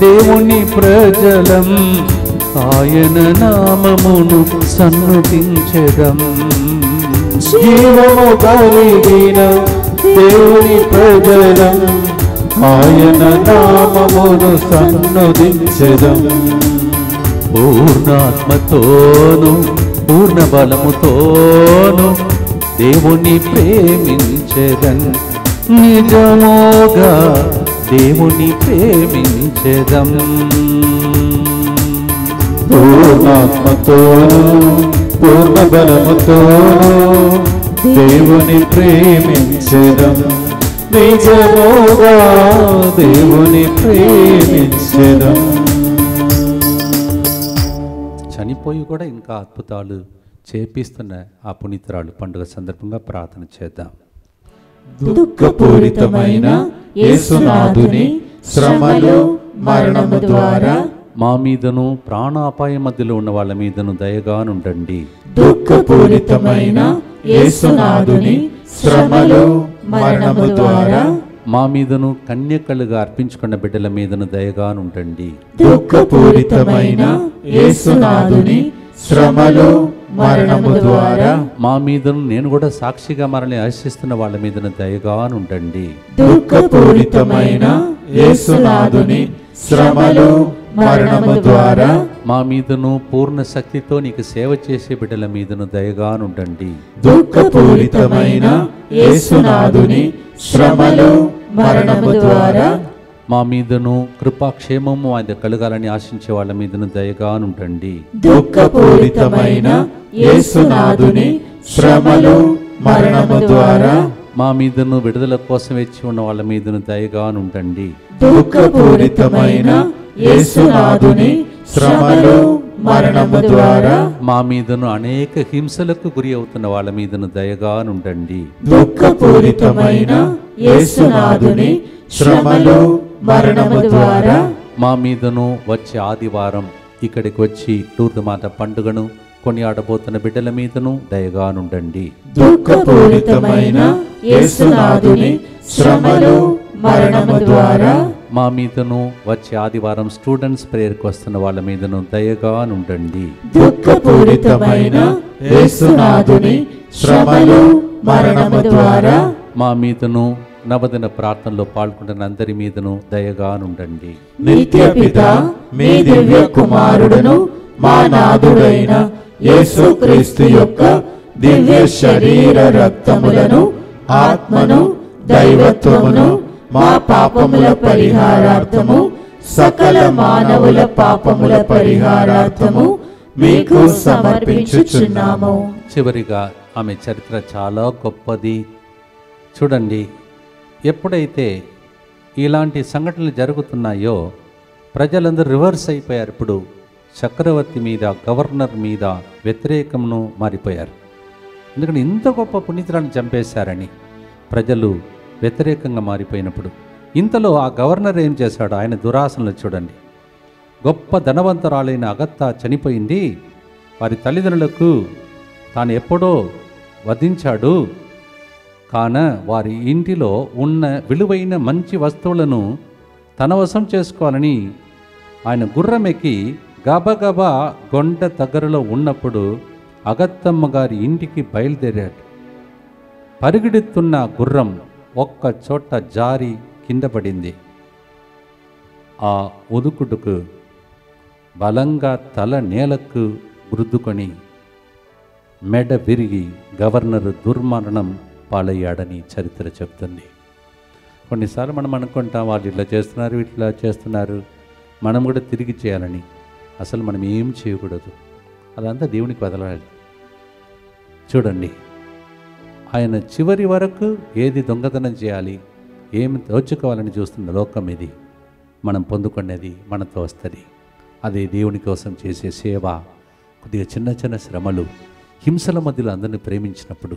దేవుని ప్రజలం, ఆయన నామమును సన్నుతించెదం. జీవము కలిగిన దేవుని ప్రజలం, ఆయన నామమును సన్నుతించెదం. పూర్ణాత్మతోను పూర్ణ బలముతోను దేవుని ప్రేమించెదన్, నిజముగా దేవుని ప్రేమించెదం. పూర్ణాత్మతోను పూర్ణ బలముతోను దేవుని ప్రేమించెదం, నిజముగా దేవుని ప్రేమించెదం. చనిపోయి కూడా ఇంకా అద్భుతాలు చేపిస్తున్న ఆ పునీతురాలు పండుగ సందర్భంగా ప్రార్థన చేద్దాం. దుఃఖపూరితమైన యేసునాథుని శ్రమలు మరణము ద్వారా మా మీదను ప్రాణాపాయ మధ్యలో ఉన్న వాళ్ళ మీదను దయగానుండండి. దుఃఖపూరితమైన యేసునాథుని శ్రమలు మరణము ద్వారా మా మీదను కన్యకలుగా అర్పించుకున్న బిడ్డల మీదను దయగానుండండి. దుఃఖపూరితమైన యేసునాథుని శ్రమలు మరణము ద్వారా మా మీదను నేను కూడా సాక్షిగా మరలి ఆశిస్తున్న వాళ్ళ మీదను దయగానుండండి. దుఃఖపూరితమైన యేసునాథుని శ్రమలు మరణము ద్వారా మా మీదను పూర్ణ శక్తితో నీకు సేవ చేసే బిడ్డల మీదను దయగానుండండి. దుఃఖపూరితమైన యేసునాథుని శ్రమలు మరణము ద్వారా మా మీదను కృపాక్షేమము ఆయన కలగాలని ఆశించే వాళ్ళ మీదను దయగానుండండి. దుఃఖపూరితమైన యేసునాథుని శ్రమలు మరణము ద్వారా మా మీదను విడుదల కోసం వేచి ఉన్న వాళ్ళ మీదను దయగానుండండి. దుఃఖపూరితమైన యేసునాథుని శ్రమలు మరణము ద్వారా మా మీదను అనేక హింసలకు గురి అవుతున్న వాళ్ళ మీదను దయగానుండండి. దుఃఖపూరితమైన యేసునాథుని శ్రమలు మరణము ద్వారా మా మీదను వచ్చే ఆదివారం ఇక్కడికి వచ్చి లూర్దు మాత పండుగను కొనియాడబోతున్న బిడ్డల మీదను దయగానుండండి. దుఃఖపూరితమైన యేసునాథుని శ్రమలు మరణము ద్వారా మా మీదను వచ్చే ఆదివారం స్టూడెంట్స్ ప్రేయర్కి వస్తున్న వాళ్ళ మీదను దయగానుండండి. దుఃఖపూరితమైన యేసునాథుని శ్రమలు మరణము ద్వారా మా మీదను నవదిన ప్రార్థనలో పాల్గొంటున్న అందరి మీదను దయగానుండండి. నిత్యపిత మీ దివ్య కుమారుడును మా నాథుడైన యేసుక్రీస్తు యొక్క దివ్య శరీర రక్తములను ఆత్మను దైవత్వమును మా పాపముల పరిహారార్థము సకల మానవుల పాపముల పరిహారార్థము మీకు సమర్పించుచున్నాము. చివరిగా ఆమె చరిత్ర చాలా గొప్పది. చూడండి, ఎప్పుడైతే ఇలాంటి సంఘటనలు జరుగుతున్నాయో ప్రజలందరూ రివర్స్ అయిపోయారు. ఇప్పుడు చక్రవర్తి మీద, గవర్నర్ మీద వ్యతిరేకమును మారిపోయారు. ఎందుకంటే ఇంత గొప్ప పునీతులను చంపేశారని ప్రజలు వ్యతిరేకంగా మారిపోయినప్పుడు ఇంతలో ఆ గవర్నర్ ఏం చేశాడు? ఆయన దురాశలు చూడండి. గొప్ప ధనవంతురాలైన అగత్తా చనిపోయింది. వారి తల్లిదండ్రులకు తాను ఎప్పుడో వధించాడు. కాన వారి ఇంటిలో ఉన్న విలువైన మంచి వస్తువులను తన వశం చేసుకోవాలని ఆయన గుర్రం ఎక్కి గబగబా గొండ దగ్గరలో ఉన్నప్పుడు అగత్తమ్మ గారి ఇంటికి బయలుదేరాడు. పరిగెడుతున్న గుర్రం ఒక్క చోట జారి కింద పడింది. ఆ ఉదుకుడుకు బలంగా తల నేలకు గుద్దుకొని మెడ విరిగి గవర్నరు దుర్మరణం పాలయ్యాడని చరిత్ర చెప్తుంది. కొన్నిసార్లు మనం అనుకుంటాం వాళ్ళు ఇట్లా చేస్తున్నారు, ఇట్లా చేస్తున్నారు, మనం కూడా తిరిగి చేయాలని. అసలు మనం ఏం చేయకూడదు, అదంతా దేవునికి వదలాలి. చూడండి, ఆయన చివరి వరకు ఏది దొంగతనం చేయాలి, ఏమి దోచుకోవాలని చూస్తున్న లోకం ఇది. మనం పొందుకునేది మనతో వస్తుంది. అదే దేవుని కోసం చేసే సేవ. కొద్దిగా చిన్న చిన్న శ్రమలు, హింసల మధ్యలో అందరిని ప్రేమించినప్పుడు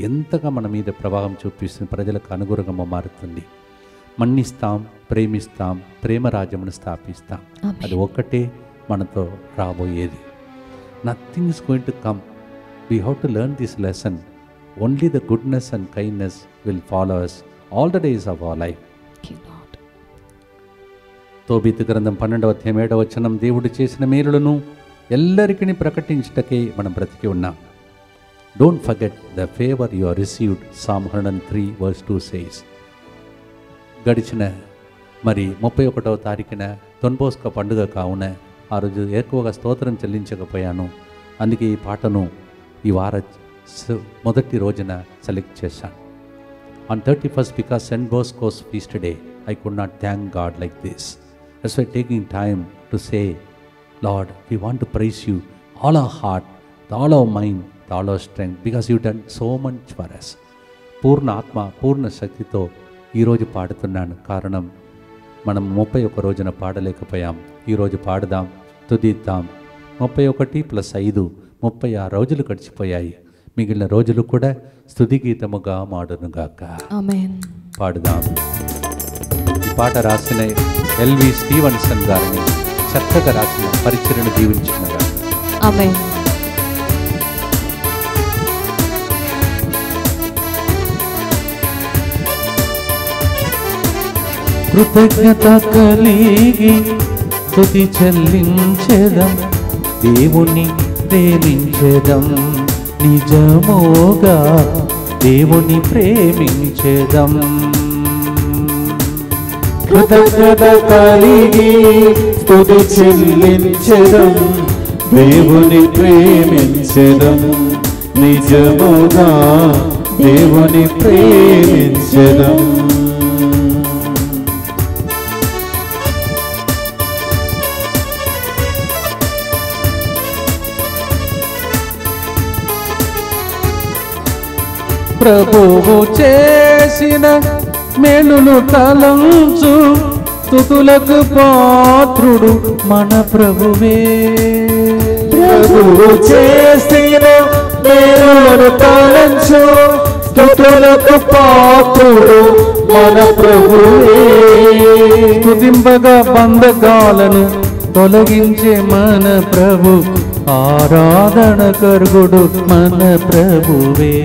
ఎంతగా మన మీద ప్రభావం చూపిస్తుంది, ప్రజలకు అనుగుణంగా మారుతుంది. మన్నిస్తాం, ప్రేమిస్తాం, ప్రేమరాజ్యమును స్థాపిస్తాం. అది ఒక్కటే మనతో రాబోయేది. Nothing is going to come. We have to learn this lesson. Only the goodness and kindness will follow us all the days of our life. తోబీతు గ్రంథం 12వ అధ్యాయం 7వ వచనం, దేవుడు చేసిన మేలులను ఎల్లరికీ ప్రకటించుటకే మనం బ్రతికి ఉన్నాం. Don't forget the favour you are received. Psalm 103 verse 2 says. గడిచిన 31వ తారీఖున తొన్బోస్కో పండుగ కావున ఆ రోజు ఎక్కువగా స్తోత్రం చెల్లించకపోయాను. అందుకే ఈ పాటను ఈ వార మొదటి రోజున సెలెక్ట్ చేశాను. On 31st, because St. Bosco's feast day, I could not thank God like this. That's why taking time to say, Lord, we want to praise you all our heart, all our mind, all our strength, because you've done so much for us. పూర్ణ ఆత్మ, పూర్ణ శక్తితో ఈరోజు పాడుతున్నాను. కారణం, మనం 31 రోజున పాడలేకపోయాం. ఈరోజు పాడదాం, తుదిద్దాం. 31 + 5 36 రోజులు గడిచిపోయాయి. మిగిలిన రోజులు కూడా స్తుతి గీతముగా మాడునుగాక. ఆమేన్. పాడుదాం. ఈ పాట రాసిన ఎల్వి స్టీవెన్సన్ గారిని చక్కగా రాసిన పరిచయను దీవించినగా. ఆమేన్. కృతజ్ఞత కలిగి స్తుతి చెల్లించెదం, దేవుని ప్రేమించెదం, నిజముగా దేవుని ప్రేమించెదం. కృతజ్ఞత కలిగి స్తుతి చెల్లించెదం, దేవుని ప్రేమించెదం, నిజముగా దేవుని ప్రేమించెదం. ప్రభువు చేసిన మేలును తలంచు, స్తుతులకు పాత్రుడు మన ప్రభువే. ప్రభువు చేసిన మేలును తలంచు, స్తుతులకు పాత్రుడు మన ప్రభువే. స్తుతింపగా బంధకాలను తొలగించే మన ప్రభు ఆరాధన కర్గుడు మన ప్రభువే.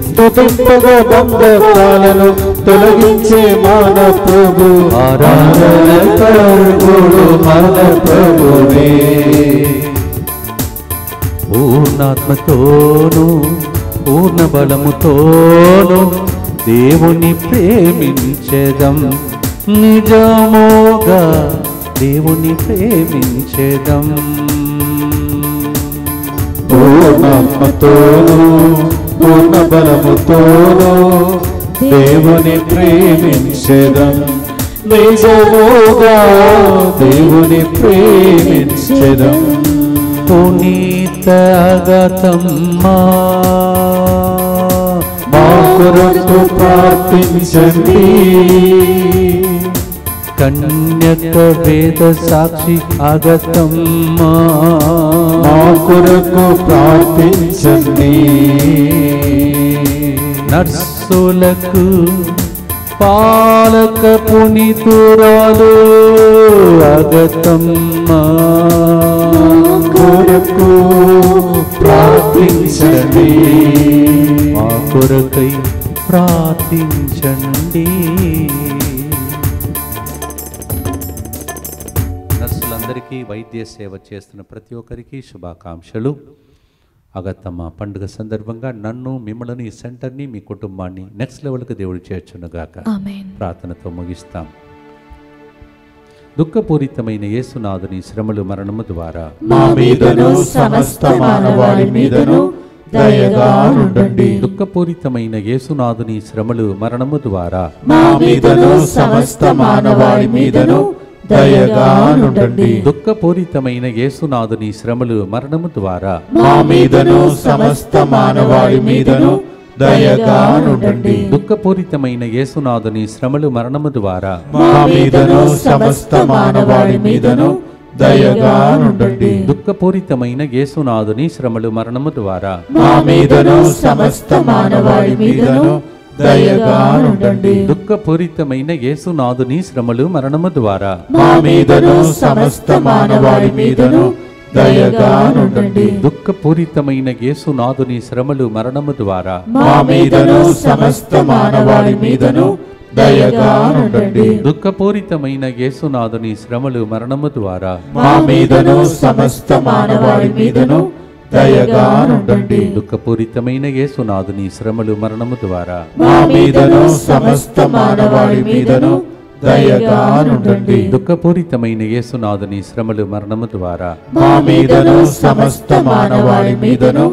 స్తుతింపగా బంధకాలను తొలగించే మన ప్రభు, ఆరాధన కర్గుడు మన ప్రభువే. పూర్ణాత్మతోను పూర్ణ బలముతోను దేవుని ప్రేమించెదం, నిజముగా దేవుని ప్రేమించెదం. పూర్ణాత్మతోను పూర్ణ బలముతోను దేవుని ప్రేమించెదం, నిజముగా దేవుని ప్రేమించెదం. పునీత అగతమ్మా మా కొరకు ప్రార్థించండి. కన్యక వేద సాక్షి అగతమ్మా మా కొరకు ప్రార్థించండి. నర్సులకు పాలక పునీతురాలు అగతమ్మా కొరకు ప్రార్థించండి. మా కొరకై ప్రార్థించండి. నర్సులందరికీ వైద్య సేవ చేస్తున్న ప్రతి ఒక్కరికి శుభాకాంక్షలు. అగత్తమ్మ పండుగ సందర్భంగా నన్ను, మిమ్మల్ని, ఈ సెంటర్ని, మీ కుటుంబాన్ని నెక్స్ట్ లెవెల్కి దేవుడు చేర్చునుగాక. ప్రార్థనతో ముగిస్తాం. దుఃఖపూరితమైన యేసునాథుని శ్రమలు మరణము ద్వారా మా మీదను సమస్త మానవాళి మీదను దయగా ఉండండి. దుఃఖపూరితమైన యేసునాథుని శ్రమలు మరణము ద్వారా మా మీదను సమస్త మానవాళి మీదను దయగా ఉండండి. దుఃఖపూరితమైన యేసునాథుని శ్రమలు మరణము ద్వారా మా మీదను సమస్త మానవాళి మీదను దయగా ఉండండి. దుఃఖపూరితమైన యేసునాథుని శ్రమలు మరణము ద్వారా మా మీదను సమస్త మానవాళి మీదను దయగా ఉండండి. దుఃఖపూరితమైన యేసునాథుని శ్రమలు మరణము ద్వారా మా మీదను సమస్త మానవాళి మీదను దయగా ఉండండి. దుఃఖపూరితమైన యేసునాథుని శ్రమలు మరణము ద్వారా మా మీదను సమస్త మానవాళి మీదను దయగా ఉండండి. దుఃఖపూరితమైన యేసునాథుని శ్రమలు మరణము ద్వారా మా మీదను సమస్త మానవాళి మీదను దయగా ఉండండి. దుఃఖపూరితమైన యేసునాథుని శ్రమలు మరణము ద్వారా మా మీదను సమస్త మానవాళి మీదను దయగా ఉండండి. దుఃఖపూరితమైన యేసునాథుని శ్రమలు మరణము ద్వారా మా మీదను సమస్త మానవాళి మీదను దయగా ఉండండి. దుఃఖపూరితమైన యేసునాథుని శ్రమలు మరణము ద్వారా మా మీదను సమస్త మానవాళి మీదను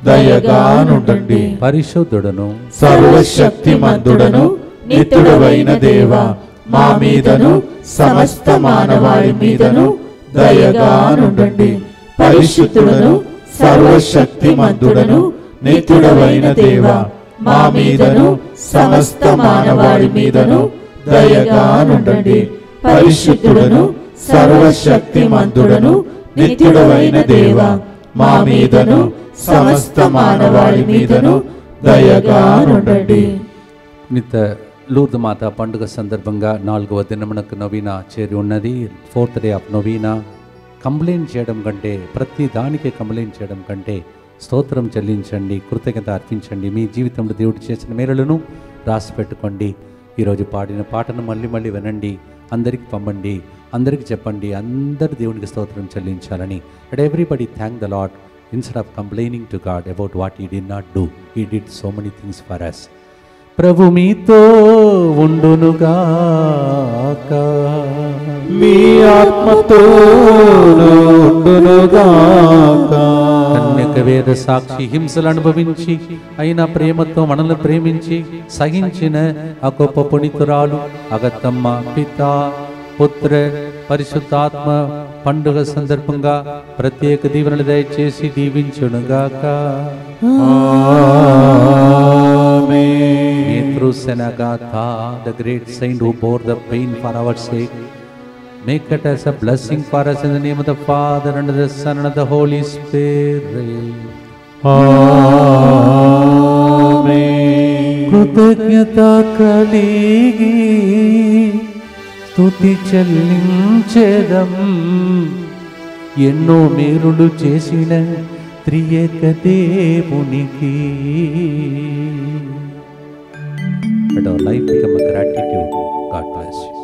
దయగా ఉండండి. పరిశుద్ధుడను సర్వశక్తిమంతుడను నిత్యుడవైన దేవా, మా మీదను సమస్త మానవాళి మీదను దయగా ఉండండి. పరిశుద్ధుడను సర్వశక్తిమంతుడను నిత్యుడవైన దేవా, మా మీదను సమస్త మానవాళి మీదను దయగా ఉండండి. పరిశుద్ధుడను సర్వశక్తిమంతుడను నిత్యుడవైన దేవా, మా మీదను సమస్త మానవాళి మీదను దయగా ఉండండి. నిత లూర్దు మాత పండుగ సందర్భంగా 4వ దినమునకు నవీన చేరి ఉన్నది. 4th day of Naveena. Complaint చేయడం కంటే, ప్రతి దానికి కంప్లైంట్ చేయడం కంటే స్తోత్రం చెల్లించండి, కృతజ్ఞత అర్పించండి. మీ జీవితంలో దేవుడు చేసిన మేలులను రాసి పెట్టుకోండి. ఈరోజు పాడిన పాటను మళ్ళీ మళ్ళీ వినండి, అందరికి పంపండి, అందరికి చెప్పండి, అందరు దేవునికి స్తోత్రం చెల్లించాలని. And everybody thank the Lord instead of complaining to God about what he did not do. He did so many things for us. ప్రభు మీతో ఉండునుగాక, మీ ఆత్మతో ఉండునుగాక. కన్యక వేద సాక్షి హింసలు అనుభవించి అయినా ప్రేమతో మనల్ని ప్రేమించి సహించిన ఆ గొప్ప పునీతురాలు అగత్తమ్మ పితా పుత్ర పరిశుద్ధాత్మ పండుగ సందర్భంగా ప్రత్యేక దీవెనలు దయచేసి దీవించునుగాక. Through Senagata, the great saint who bore the pain for our sake, make it as a blessing for us in the name of the Father and of the Son and of the Holy Spirit. Amen. కృతజ్ఞత కలిగి స్తుతి చెల్లించెదం, ఎన్నో మేలులు చేసిన త్రియేక దేవునికి. Let our life become a gratitude. God bless you.